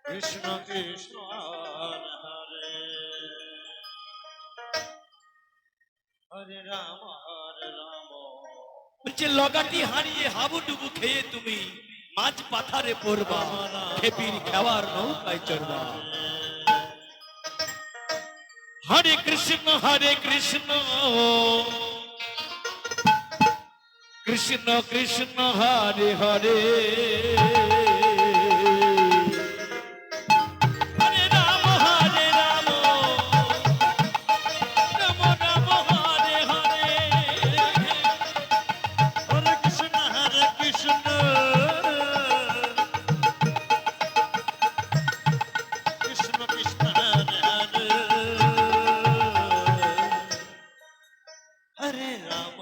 কৃষ্ণ কৃষ্ণ হরে হরে হরে রাম বলছে লগাটি হারিয়ে হাবুডুবু খেয়ে তুমি মাঝ পাথারে পড়বা, খেপির খেওয়ার নৌকায় চড়বা। হরে কৃষ্ণ কৃষ্ণ কৃষ্ণ হরে হরে হরে কৃষ্ণ কৃষ্ণ কৃষ্ণ হরে হরে হরে রাম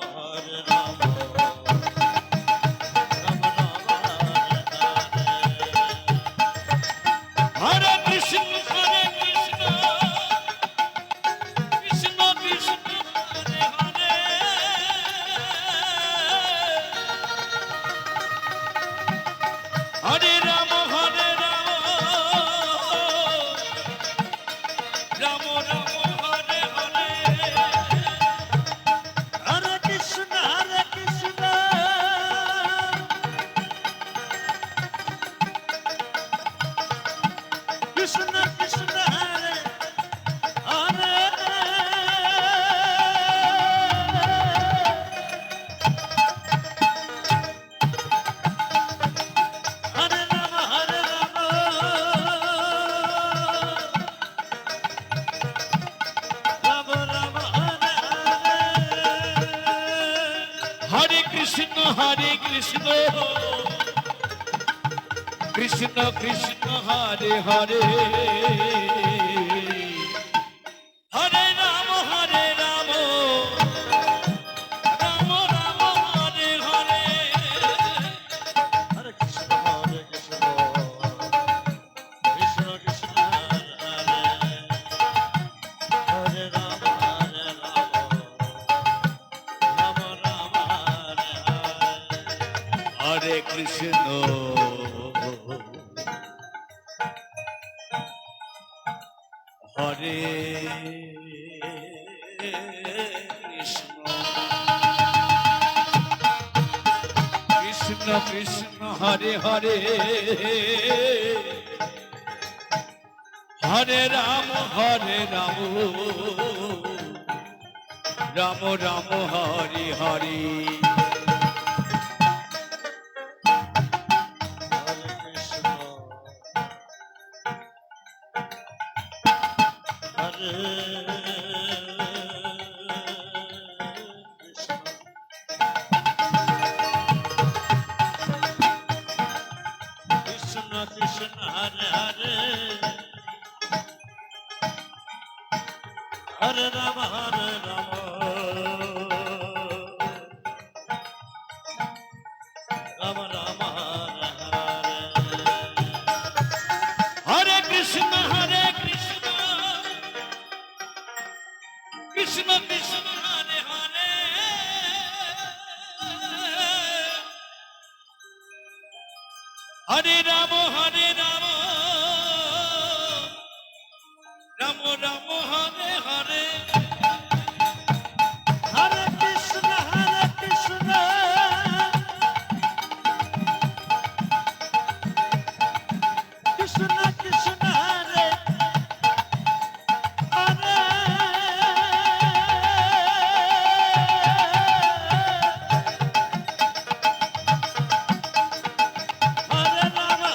রাম রাম হরে হরে হরে কৃষ্ণ কৃষ্ণ কৃষ্ণ হরে হরে রাম হরে কৃষ্ণ হরে Krishna Krishna Krishna Hare Hare Hare Ram Ram Ram Hare Hare Hare Rama Rama Rama Hare Krishna Krishna Krishna Hare Hare Hare Rama Rama Rama Hare Hare Hare Krishna Krishna Krishna Hare Hare Hare Rama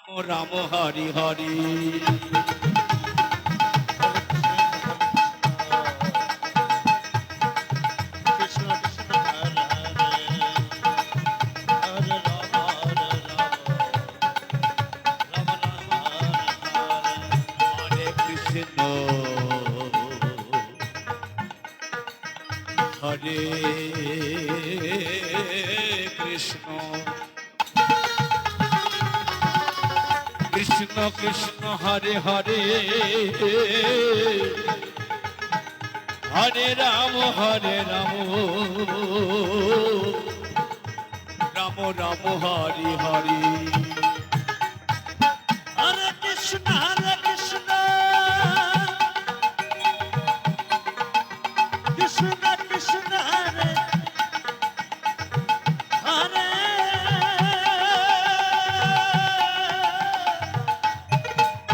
Ram Hari Hari. Krishna Krishna Hare Hare Hare Ram হরে রাম রাম রাম হরে হরে হরে কৃষ্ণ হরে কৃষ্ণ কৃষ্ণ কৃষ্ণ হরে হরে হরে রাম রাম রাম হরি হরি। হরে কৃষ্ণ কৃষ্ণ কৃষ্ণ হরে হরে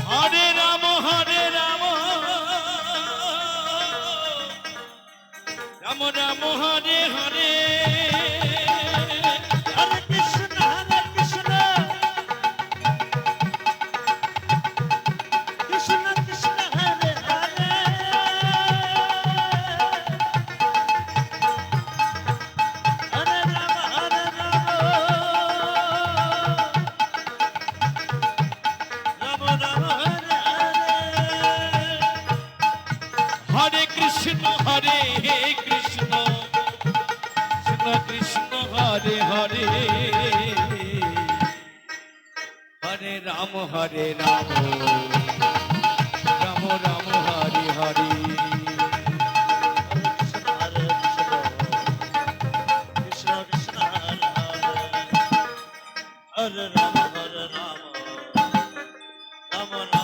হরে রাম রাম রাম হরে হরে। হরে কৃষ্ণ কৃষ্ণ কৃষ্ণ হরে হরে হরে রাম রাম রাম হরে হরে হরে কৃষ্ণ হরে কৃষ্ণ কৃষ্ণ কৃষ্ণ হরে হরে হরে রাম রাম রাম হরে হরে। কৃষ্ণ কৃষ্ণ হরে হরে হরে রাম রাম রাম রাম